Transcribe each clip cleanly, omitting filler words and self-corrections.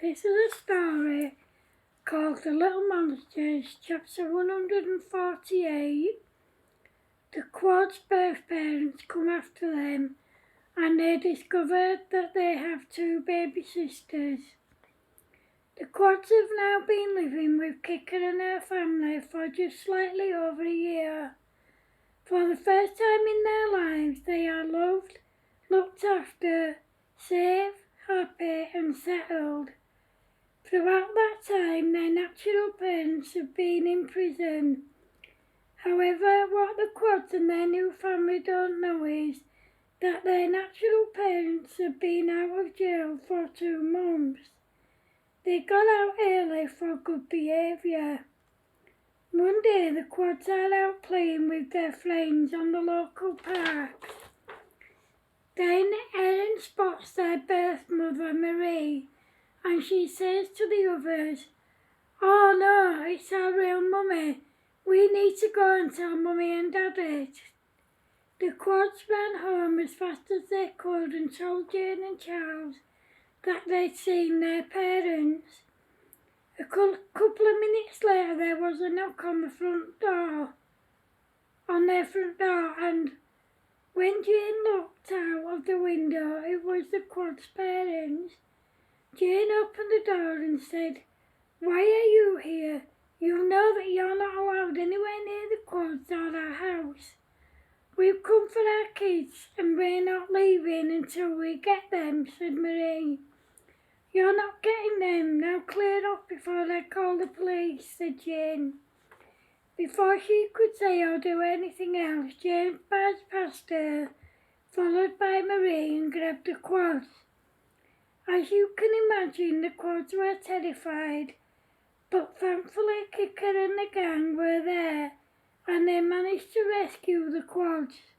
This is a story called The Little Monsters, chapter 148. The Quad's birth parents come after them and they discover that they have two baby sisters. The Quads have now been living with Kicker and her family for just slightly over a year. For the first time in their lives, they are loved, looked after, safe, happy and settled. Throughout that time, their natural parents have been in prison. However, what the Quads and their new family don't know is that their natural parents have been out of jail for 2 months. They got out early for good behaviour. One day, the Quads are out playing with their friends on the local park. Then Erin spots their birth mother, Marie, and she says to the others, "Oh no, it's our real mummy. We need to go and tell Mummy and Daddy." The Quads ran home as fast as they could and told Jane and Charles that they'd seen their parents. A couple of minutes later, there was a knock on their front door, and when Jane looked out of the window, it was the Quads' parents. Jane opened the door and said, "Why are you here? You know that you're not allowed anywhere near the Quads or our house. We've come for our kids and we're not leaving until we get them," said Marie. "You're not getting them. Now clear up before I call the police," said Jane. Before she could say or do anything else, Jane barged past her, followed by Marie, and grabbed the Quads. As you can imagine, the Quads were terrified, but thankfully Kicker and the gang were there, and they managed to rescue the Quads.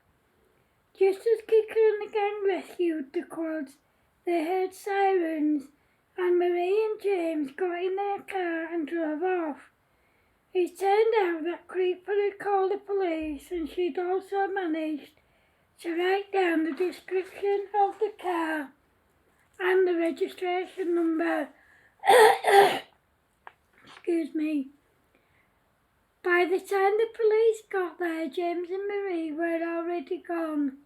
Just as Kicker and the gang rescued the Quads, they heard sirens, and Marie and James got in their car and drove off. It turned out that Creeper had called the police, and she'd also managed to write down the description of the car and the registration number. Excuse me. By the time the police got there, James and Marie were already gone.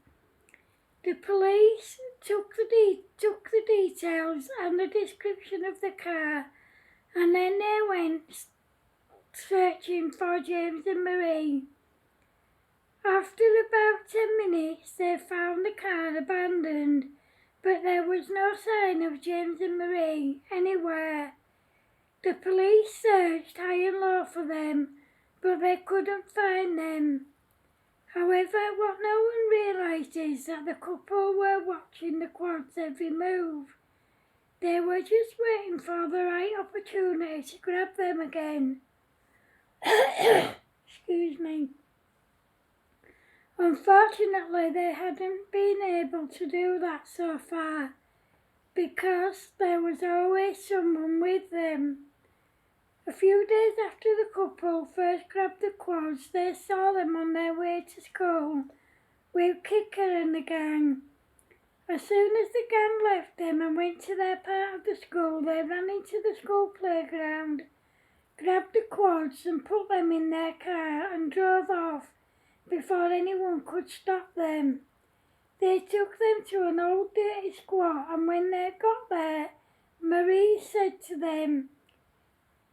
The police took the details and the description of the car, and then they went searching for James and Marie. After about 10 minutes, they found the car abandoned, but there was no sign of James and Marie anywhere. The police searched high and low for them, but they couldn't find them. However, what no one realised is that the couple were watching the Quads' every move. They were just waiting for the right opportunity to grab them again. Excuse me. Unfortunately, they hadn't been able to do that so far, because there was always someone with them. A few days after the couple first grabbed the Quads, they saw them on their way to school with Kicker and the gang. As soon as the gang left them and went to their part of the school, they ran into the school playground, grabbed the Quads and put them in their car and drove off before anyone could stop them. They took them to an old dirty squat, and when they got there, Marie said to them,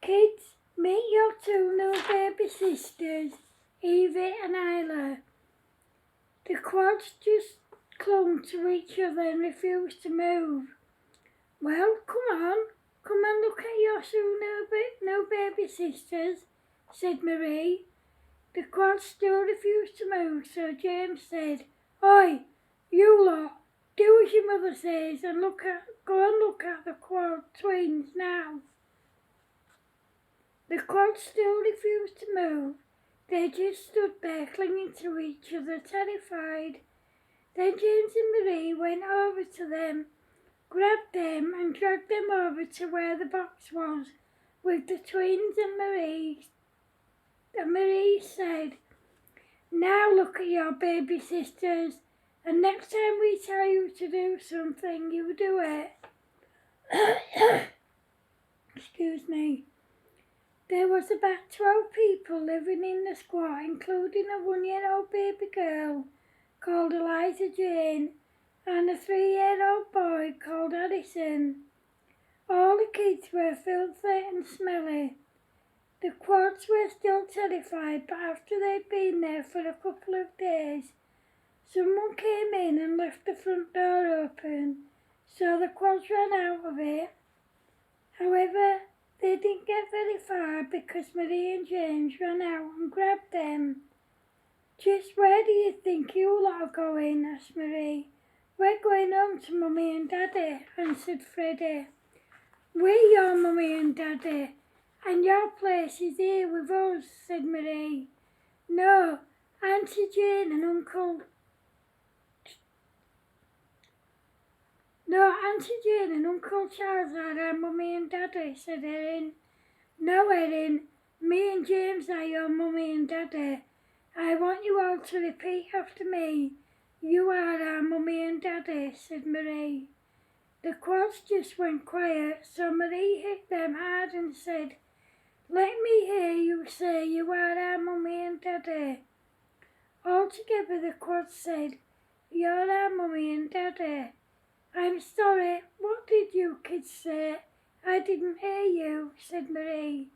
"Kids, meet your two new baby sisters, Evie and Isla." The Quads just clung to each other and refused to move. "Well, come and look at your two new baby sisters," said Marie. The Quads still refused to move, so James said, "Oi, you lot, do as your mother says and go and look at the Quad twins now." The Quads still refused to move. They just stood there clinging to each other, terrified. Then James and Marie went over to them, grabbed them and dragged them over to where the box was with the twins and Marie. And Marie said, "Now look at your baby sisters, and next time we tell you to do something, you do it." excuse me. There was about 12 people living in the squat, including a 1-year-old baby girl called Eliza Jane and a 3-year-old boy called Addison. All the kids were filthy and smelly. The quads were still terrified, but after they'd been there for a couple of days, someone came in and left the front door open, so the quads ran out of it. However, they didn't get very far because Marie and James ran out and grabbed them. "Just where do you think you lot are going?" asked Marie. "We're going home to Mummy and Daddy," answered Freddie. "We're your Mummy and Daddy, and your place is here with us," said Marie. No, Auntie Jane and Uncle Charles are our Mummy and Daddy, said Erin. "No, Erin, me and James are your Mummy and Daddy. I want you all to repeat after me. You are our Mummy and Daddy," said Marie. The quads just went quiet, so Marie hit them hard and said, "Let me hear you say you are our Mummy and Daddy." All together the quads said, "You're our Mummy and Daddy." "I'm sorry, what did you kids say? I didn't hear you," said Marie.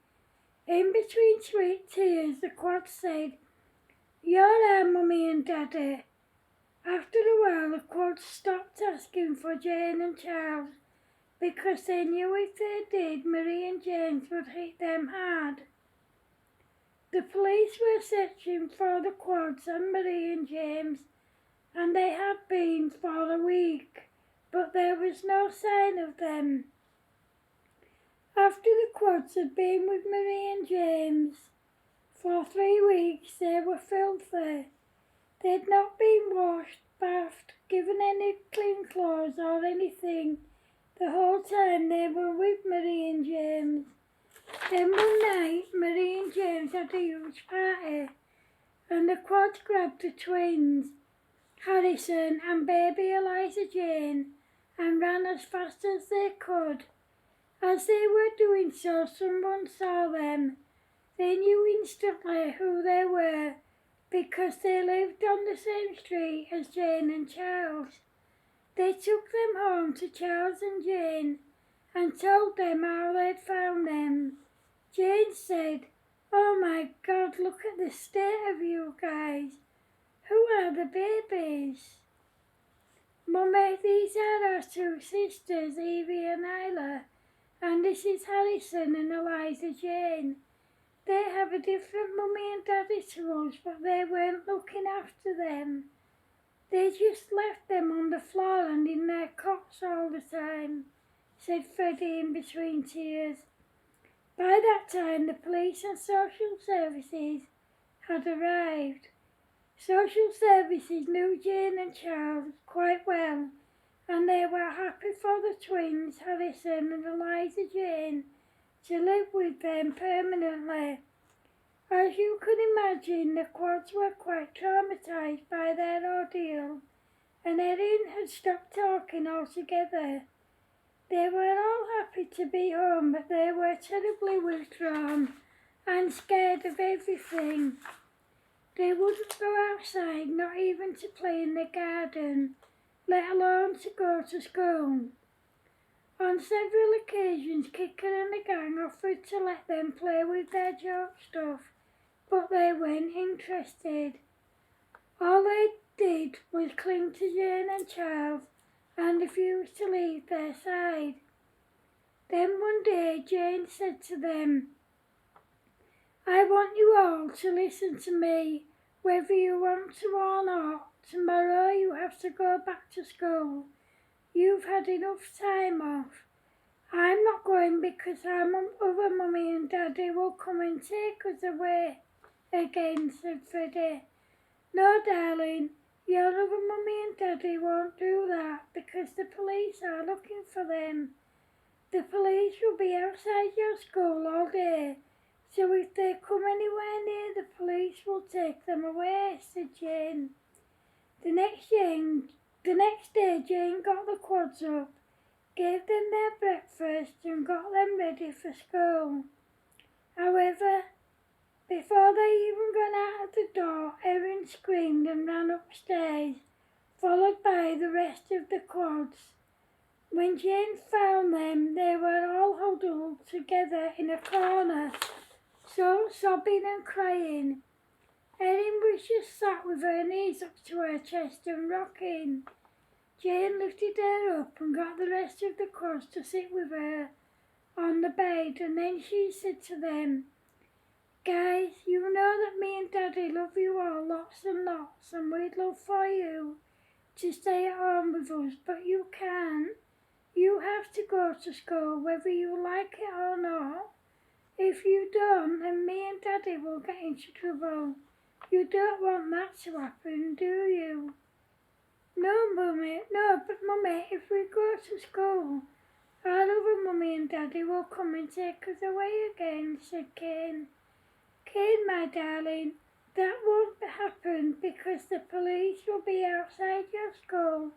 In between sweet tears, the quads said, "You're our Mummy and Daddy." After a while, the quads stopped asking for Jane and Charles because they knew if they did, Marie and James would hit them hard. The police were searching for the quads and Marie and James, and they had been for a week, but there was no sign of them. After the quads had been with Marie and James for 3 weeks, they were filthy. They'd not been washed, bathed, given any clean clothes or anything the whole time they were with Marie and James. Then one night, Marie and James had a huge party, and the quads grabbed the twins, Harrison and baby Eliza Jane, and ran as fast as they could. As they were doing so, someone saw them. They knew instantly who they were because they lived on the same street as Jane and Charles. They took them home to Charles and Jane and told them how they'd found them. Jane said, "Oh my God, look at the state of you guys. Who are the babies?" "Mummy, these are our 2 sisters, Evie and Isla, and this is Harrison and Eliza Jane. They have a different Mummy and Daddy to us, but they weren't looking after them. They just left them on the floor and in their cots all the time," said Freddie in between tears. By that time, the police and social services had arrived. Social services knew Jane and Charles quite well, and they were happy for the twins, Harrison and Eliza Jane, to live with them permanently. As you can imagine, the quads were quite traumatised by their ordeal, and Erin had stopped talking altogether. They were all happy to be home, but they were terribly withdrawn and scared of everything. They wouldn't go outside, not even to play in the garden, let alone to go to school. On several occasions, Kicker and the gang offered to let them play with their joke stuff, but they weren't interested. All they did was cling to Jane and Charles and refused to leave their side. Then one day Jane said to them, "I want you all to listen to me, whether you want to or not. Tomorrow you have to go back to school. You've had enough time off. I'm not going because our other Mummy and Daddy will come and take us away again," said Freddie. "No, darling, your other Mummy and Daddy won't do that because the police are looking for them. The police will be outside your school all day, so if they come anywhere near, the police will take them away," said Jane. The next day, Jane got the quads up, gave them their breakfast and got them ready for school. However, before they even got out of the door, Erin screamed and ran upstairs, followed by the rest of the quads. When Jane found them, they were all huddled together in a corner, so sobbing and crying. Erin was just sat with her knees up to her chest and rocking. Jane lifted her up and got the rest of the quads to sit with her on the bed, and then she said to them, "Guys, you know that me and Daddy love you all lots and lots, and we'd love for you to stay at home with us, but you can't. You have to go to school whether you like it or not. If you don't, then me and Daddy will get into trouble. You don't want that to happen, do you?" "No, Mummy, no, but Mummy, if we go to school, our other Mummy and Daddy will come and take us away again," said Kane. "Kane, my darling, that won't happen because the police will be outside your school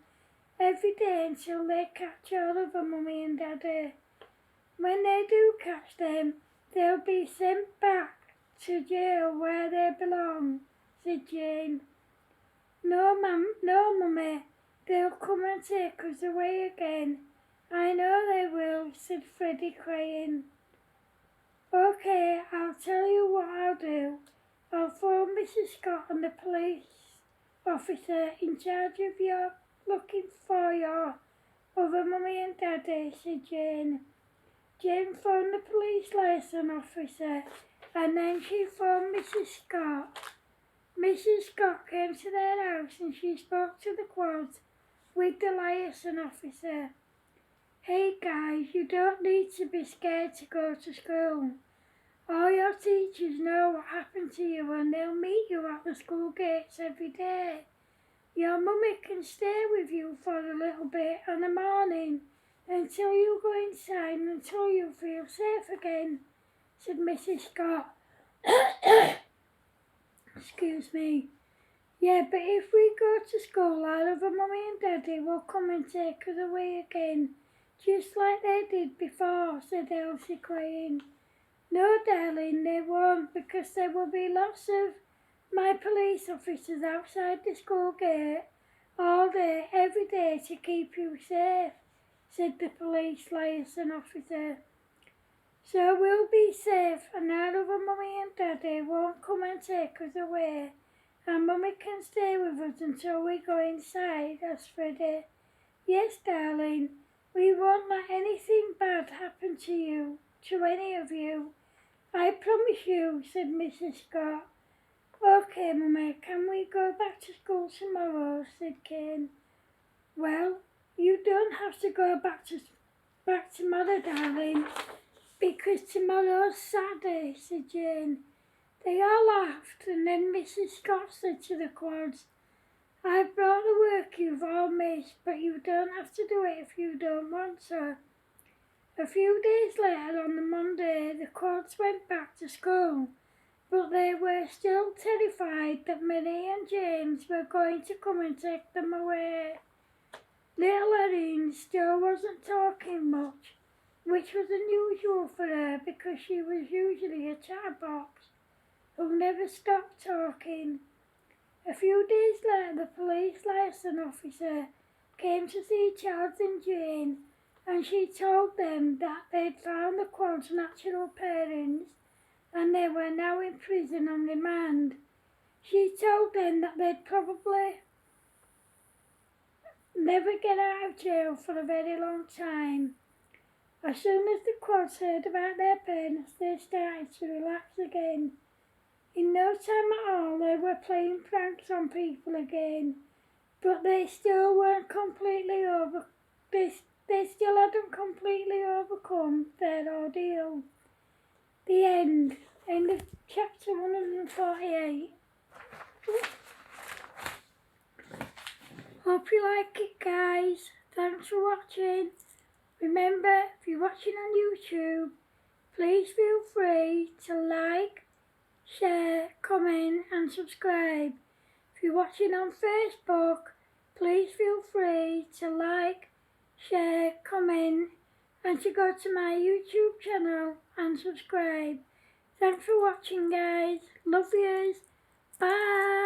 every day until they catch your other Mummy and Daddy. When they do catch them, they'll be sent back to jail where they belong," said Jane. "No, Mummy, they'll come and take us away again. I know they will," said Freddie, crying. "Okay, I'll tell you what I'll do. I'll phone Mrs. Scott and the police officer in charge of your looking for your other Mummy and Daddy," said Jane. Jane phoned the police liaison officer and then she phoned Mrs. Scott. Mrs. Scott came to their house and she spoke to the quads with the liaison officer. "Hey guys, you don't need to be scared to go to school. All your teachers know what happened to you and they'll meet you at the school gates every day. Your mummy can stay with you for a little bit in the morning until you go inside and until you feel safe again," said Mrs. Scott. Excuse me. "Yeah, but if we go to school, our other Mummy and Daddy will come and take us away again, just like they did before," said Elsie, crying. "No, darling, they won't, because there will be lots of my police officers outside the school gate all day, every day to keep you safe," said the police liaison officer. "So we'll be safe and our other Mummy and Daddy won't come and take us away. And Mummy can stay with us until we go inside," asked Freddie. "Yes, darling, we won't let anything bad happen to you, to any of you. I promise you," said Mrs. Scott. "Okay, Mummy, can we go back to school tomorrow?" said Kane. "Well, you don't have to go back tomorrow, darling, because tomorrow's Saturday," said Jane. They all laughed, and then Mrs. Scott said to the quads, "I've brought the work you've all missed, but you don't have to do it if you don't want to." A few days later, on the Monday, the quads went back to school, but they were still terrified that Minnie and James were going to come and take them away. Little Erin still wasn't talking much, which was unusual for her because she was usually a chatterbox who never stopped talking. A few days later, the police liaison officer came to see Charles and Jane, and she told them that they'd found the quad's natural parents and they were now in prison on remand. She told them that they'd probably never get out of jail for a very long time. As soon as the quads heard about their parents, they started to relax again. In no time at all, they were playing pranks on people again, but they still weren't completely they still hadn't completely overcome their ordeal. The end. End of chapter 148. Hope you like it, guys. Thanks for watching. Remember, if you're watching on YouTube, please feel free to like, share, comment and subscribe. If you're watching on Facebook, please feel free to like, share, comment and to go to my YouTube channel and subscribe. Thanks for watching, guys. Love yous. Bye.